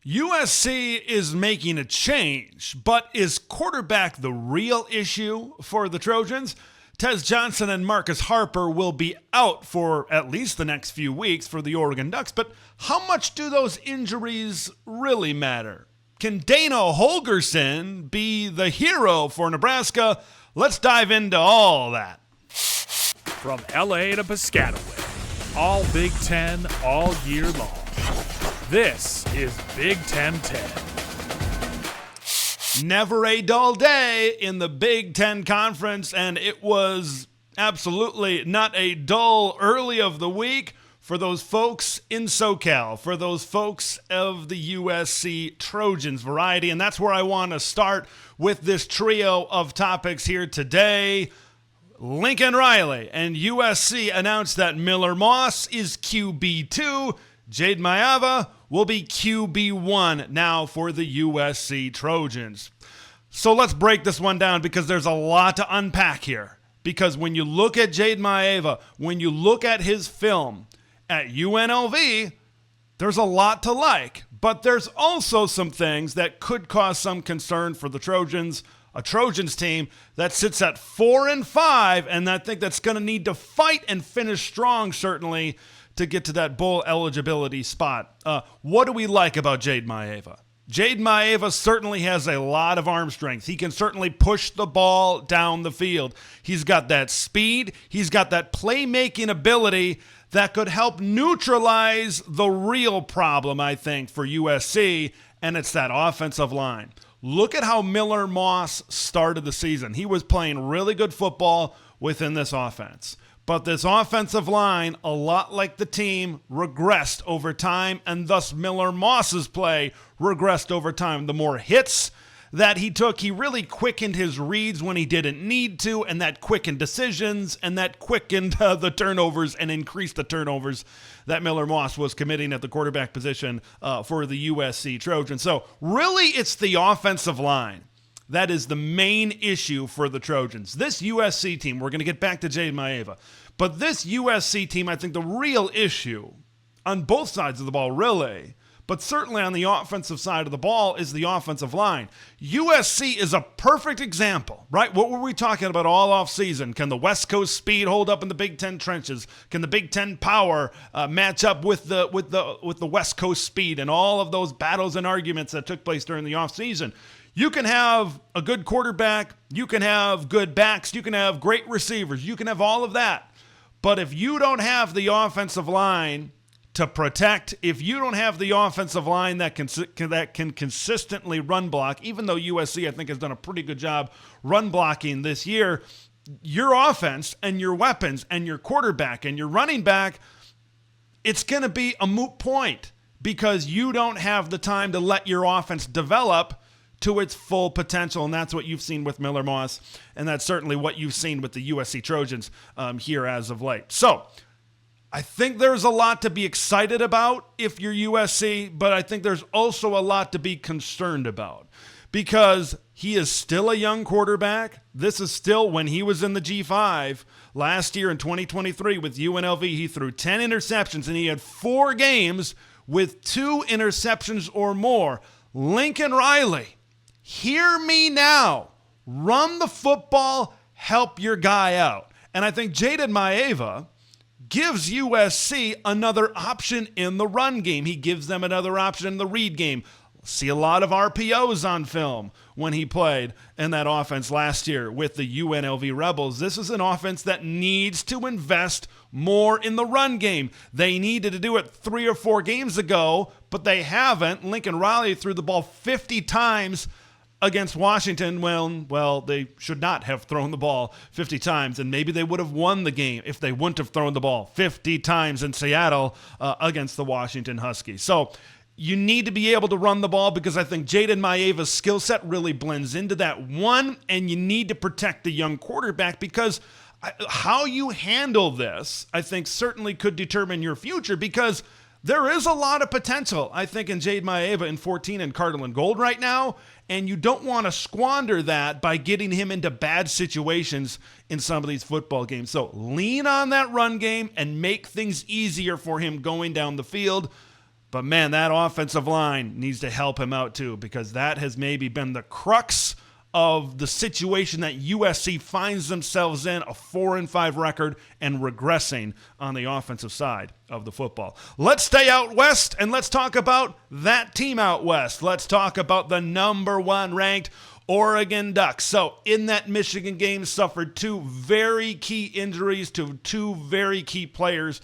USC is making a change, but is quarterback the real issue for the Trojans? Tez Johnson and Marcus Harper will be out for at least the next few weeks for the Oregon Ducks, but how much do those injuries really matter? Can Dana Holgerson be the hero for Nebraska? Let's dive into all that. From LA to Piscataway, all Big Ten all year long. This is Big Ten 10. Never a dull day in the Big Ten Conference, and it was absolutely not a dull early of the week for those folks in SoCal, for those folks of the USC Trojans variety, and that's where I want to start with this trio of topics here today. Lincoln Riley and USC announced that Miller Moss is QB2. Jayden Maiava will be QB1 now for the USC Trojans. So let's break this one down because there's a lot to unpack here. Because when you look at Jayden Maiava, when you look at his film at UNLV, there's a lot to like. But there's also some things that could cause some concern for the Trojans. A Trojans team that sits at 4-5, and I think that's going to need to fight and finish strong, certainly, to get to that bowl eligibility spot. What do we like about Jayden Maiava? Jayden Maiava certainly has a lot of arm strength. He can certainly push the ball down the field. He's got that speed. He's got that playmaking ability that could help neutralize the real problem, I think, for USC, and it's that offensive line. Look at how Miller Moss started the season. He was playing really good football within this offense. But this offensive line, a lot like the team, regressed over time, and thus Miller Moss's play regressed over time. The more hits that he took, he really quickened his reads when he didn't need to, and that quickened decisions, and that quickened the turnovers and increased the turnovers that Miller Moss was committing at the quarterback position for the USC Trojans. So really, it's the offensive line that is the main issue for the Trojans. This USC team, we're going to get back to Jayden Maiava, but this USC team, I think the real issue on both sides of the ball, really, but certainly on the offensive side of the ball, is the offensive line. USC is a perfect example, right? What were we talking about all offseason? Can the West Coast speed hold up in the Big Ten trenches? Can the Big Ten power match up with the West Coast speed and all of those battles and arguments that took place during the offseason? You can have a good quarterback, you can have good backs, you can have great receivers, you can have all of that. But if you don't have the offensive line to protect, if you don't have the offensive line that can consistently run block, even though USC, I think, has done a pretty good job run blocking this year, your offense and your weapons and your quarterback and your running back, it's going to be a moot point because you don't have the time to let your offense develop to its full potential, and that's what you've seen with Miller Moss, and that's certainly what you've seen with the USC Trojans here as of late. So I think there's a lot to be excited about if you're USC, but I think there's also a lot to be concerned about because he is still a young quarterback. This is still when he was in the G5 last year in 2023 with UNLV. He threw 10 interceptions, and he had 4 games with 2 interceptions or more. Lincoln Riley, hear me now. Run the football, help your guy out. And I think Jayden Maiava gives USC another option in the run game. He gives them another option in the read game. See a lot of RPOs on film when he played in that offense last year with the UNLV Rebels. This is an offense that needs to invest more in the run game. They needed to do it 3 or 4 games ago, but they haven't. Lincoln Riley threw the ball 50 times against Washington. Well, they should not have thrown the ball 50 times, and maybe they would have won the game if they wouldn't have thrown the ball 50 times in Seattle against the Washington Huskies. So you need to be able to run the ball because I think Jayden Maiava's skill set really blends into that one, and you need to protect the young quarterback because how you handle this, I think, certainly could determine your future because there is a lot of potential, I think, in Jayden Maiava in 14 and Cardinal and Gold right now, and you don't want to squander that by getting him into bad situations in some of these football games. So lean on that run game and make things easier for him going down the field. But man, that offensive line needs to help him out too, because that has maybe been the crux of the situation that USC finds themselves in, a 4-5 record and regressing on the offensive side of the football. Let's stay out west and let's talk about that team out west. Let's talk about the number 1 ranked Oregon Ducks. So in that Michigan game, suffered 2 very key injuries to 2 very key players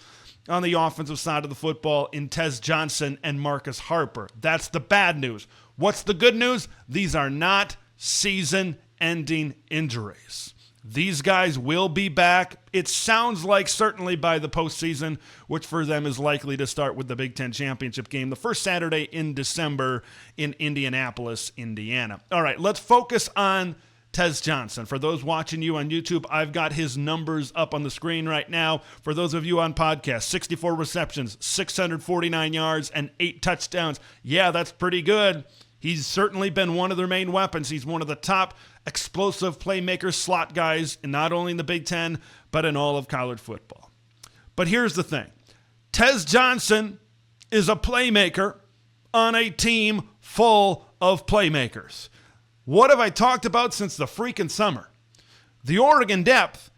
on the offensive side of the football in Tez Johnson and Marcus Harper. That's the bad news. What's the good news? These are not season-ending injuries. These guys will be back. It sounds like certainly by the postseason, which for them is likely to start with the Big Ten Championship game, the first Saturday in December in Indianapolis, Indiana. All right, let's focus on Tez Johnson. For those watching you on YouTube, I've got his numbers up on the screen right now. For those of you on podcast, 64 receptions, 649 yards, and 8 touchdowns. Yeah, that's pretty good. He's certainly been one of their main weapons. He's one of the top explosive playmakers, slot guys, not only in the Big Ten, but in all of college football. But here's the thing. Tez Johnson is a playmaker on a team full of playmakers. What have I talked about since the freaking summer? The Oregon depth.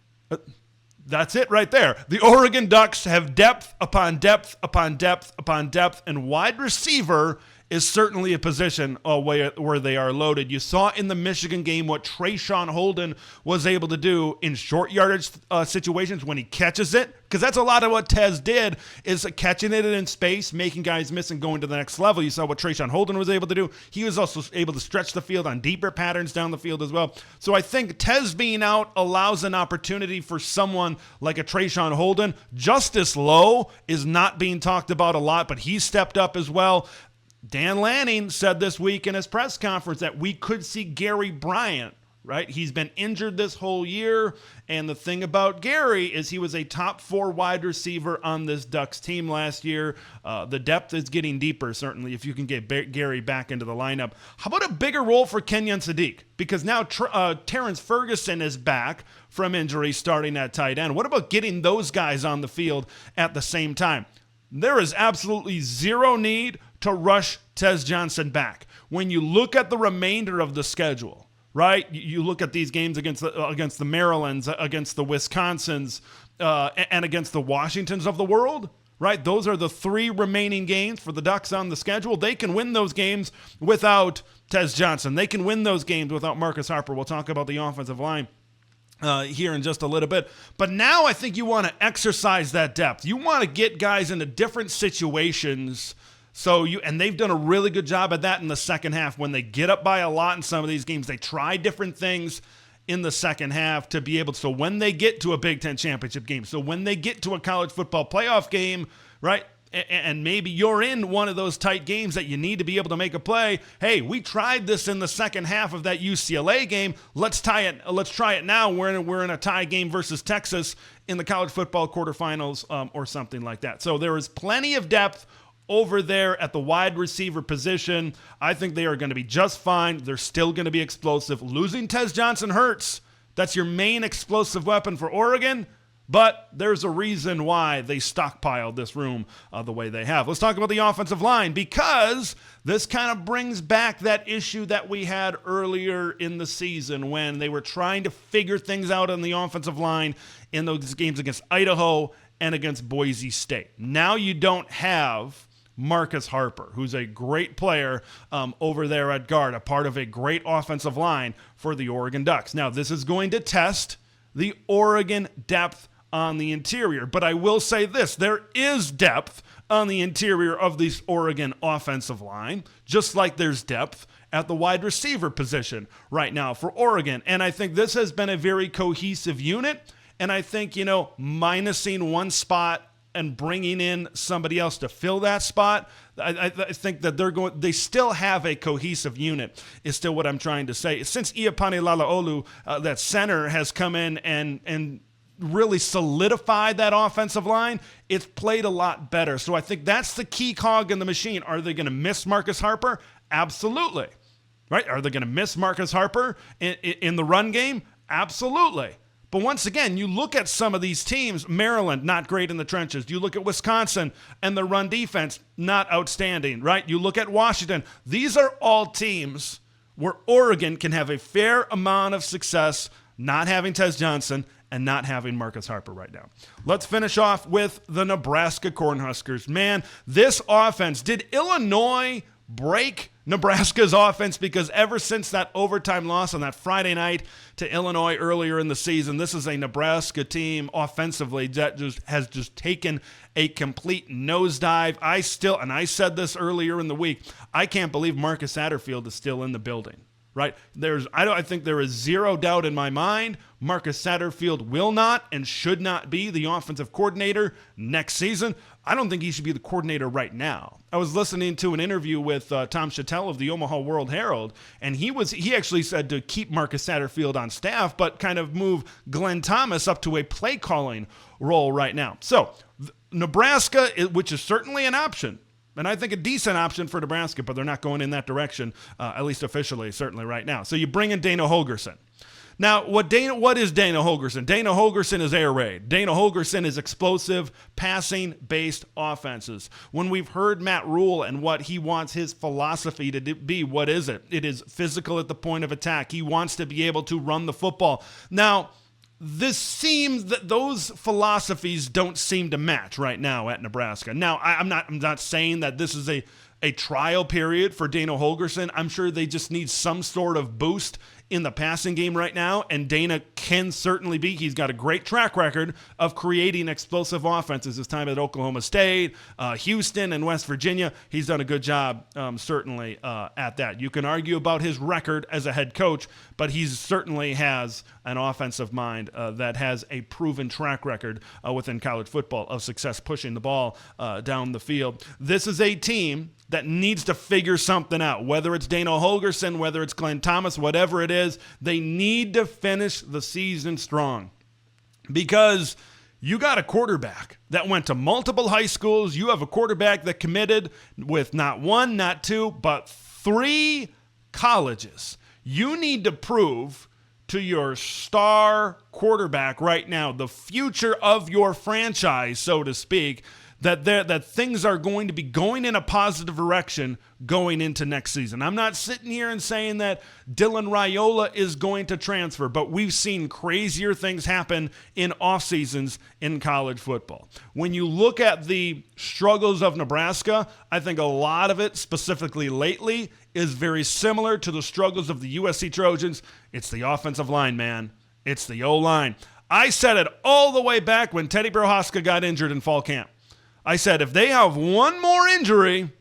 That's it right there. The Oregon Ducks have depth upon depth upon depth upon depth, and wide receiver is certainly a position where they are loaded. You saw in the Michigan game what Trayshawn Holden was able to do in short yardage situations when he catches it, because that's a lot of what Tez did, is catching it in space, making guys miss and going to the next level. You saw what Trayshawn Holden was able to do. He was also able to stretch the field on deeper patterns down the field as well. So I think Tez being out allows an opportunity for someone like a Trayshawn Holden. Justice Lowe is not being talked about a lot, but he stepped up as well. Dan Lanning said this week in his press conference that we could see Gary Bryant, right? He's been injured this whole year, and the thing about Gary is he was a top 4 wide receiver on this Ducks team last year. The depth is getting deeper, certainly, if you can get Gary back into the lineup. How about a bigger role for Kenyon Sadiq? Because now Terrence Ferguson is back from injury starting at tight end. What about getting those guys on the field at the same time? There is absolutely zero need to rush Tez Johnson back. When you look at the remainder of the schedule, right? You look at these games against the Marylands, against the Wisconsins, and against the Washingtons of the world, right? Those are the 3 remaining games for the Ducks on the schedule. They can win those games without Tez Johnson. They can win those games without Marcus Harper. We'll talk about the offensive line here in just a little bit. But now I think you want to exercise that depth. You want to get guys into different situations. And they've done a really good job at that in the second half. When they get up by a lot in some of these games, they try different things in the second half to be able to, so when they get to a Big Ten championship game, so when they get to a college football playoff game, right, and maybe you're in one of those tight games that you need to be able to make a play. Hey, we tried this in the second half of that UCLA game. Let's try it now. We're in a tie game versus Texas in the college football quarterfinals or something like that. So there is plenty of depth over there at the wide receiver position. I think they are going to be just fine. They're still going to be explosive. Losing Tez Johnson hurts. That's your main explosive weapon for Oregon. But there's a reason why they stockpiled this room the way they have. Let's talk about the offensive line, because this kind of brings back that issue that we had earlier in the season when they were trying to figure things out on the offensive line in those games against Idaho and against Boise State. Now you don't have Marcus Harper, who's a great player over there at guard, a part of a great offensive line for the Oregon Ducks. Now, this is going to test the Oregon depth on the interior, but I will say this, there is depth on the interior of this Oregon offensive line, just like there's depth at the wide receiver position right now for Oregon, and I think this has been a very cohesive unit, and I think, minusing one spot and bringing in somebody else to fill that spot, I think that they still have a cohesive unit, is still what I'm trying to say. Since Iapani Lalaolu, that center, has come in and really solidified that offensive line, it's played a lot better. So I think that's the key cog in the machine. Are they going to miss Marcus Harper? Absolutely. Right? Are they going to miss Marcus Harper in the run game? Absolutely. But once again, you look at some of these teams, Maryland, not great in the trenches. You look at Wisconsin and the run defense, not outstanding, right? You look at Washington. These are all teams where Oregon can have a fair amount of success not having Tez Johnson and not having Marcus Harper right now. Let's finish off with the Nebraska Cornhuskers. Man, this offense, did Illinois break Nebraska's offense? Because ever since that overtime loss on that Friday night to Illinois earlier in the season, this is a Nebraska team offensively that has taken a complete nosedive. I said this earlier in the week, I can't believe Marcus Satterfield is still in the building. Right? I think there is zero doubt in my mind Marcus Satterfield will not and should not be the offensive coordinator next season. I don't think he should be the coordinator right now. I was listening to an interview with Tom Chattel of the Omaha World Herald, and he actually said to keep Marcus Satterfield on staff, but kind of move Glenn Thomas up to a play calling role right now. So Nebraska, which is certainly an option, and I think a decent option for Nebraska, but they're not going in that direction, at least officially, certainly right now. So you bring in Dana Holgerson. Now, what is Dana Holgerson? Dana Holgerson is air raid. Dana Holgerson is explosive, passing-based offenses. When we've heard Matt Rule and what he wants his philosophy to be, what is it? It is physical at the point of attack. He wants to be able to run the football. Now, this seems that those philosophies don't seem to match right now at Nebraska. Now, I'm not saying that this is a trial period for Dana Holgerson. I'm sure they just need some sort of boost in the passing game right now, and Dana can certainly be. He's got a great track record of creating explosive offenses. His time at Oklahoma State, Houston, and West Virginia, he's done a good job, certainly, at that. You can argue about his record as a head coach, but he certainly has an offensive mind that has a proven track record within college football of success pushing the ball down the field. This is a team that needs to figure something out, whether it's Dana Holgerson, whether it's Glenn Thomas, whatever it is. They need to finish the season strong because you got a quarterback that went to multiple high schools. You have a quarterback that committed with not one, not two, but 3 colleges. You need to prove to your star quarterback right now, the future of your franchise, so to speak, that things are going to be going in a positive direction going into next season. I'm not sitting here and saying that Dylan Raiola is going to transfer, but we've seen crazier things happen in off seasons in college football. When you look at the struggles of Nebraska, I think a lot of it, specifically lately, is very similar to the struggles of the USC Trojans. It's the offensive line, man. It's the O-line. I said it all the way back when Teddy Prohaska got injured in fall camp. I said, if they have one more injury,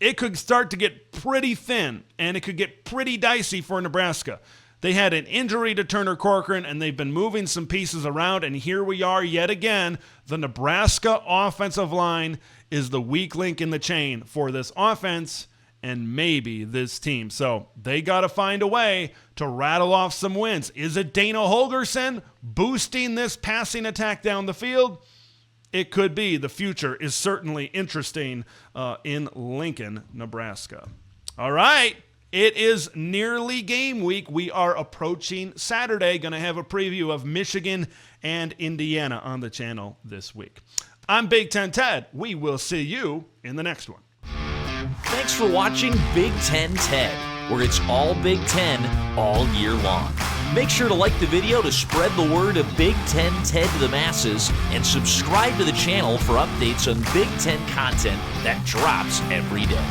it could start to get pretty thin, and it could get pretty dicey for Nebraska. They had an injury to Turner Corcoran, and they've been moving some pieces around, and here we are yet again. The Nebraska offensive line is the weak link in the chain for this offense and maybe this team. So they got to find a way to rattle off some wins. Is it Dana Holgerson boosting this passing attack down the field? It could be. The future is certainly interesting in Lincoln, Nebraska. All right. It is nearly game week. We are approaching Saturday. Going to have a preview of Michigan and Indiana on the channel this week. I'm Big Ten Ted. We will see you in the next one. Thanks for watching Big Ten Ted, where it's all Big Ten all year long. Make sure to like the video to spread the word of Big Ten Ted to the masses, and subscribe to the channel for updates on Big Ten content that drops every day.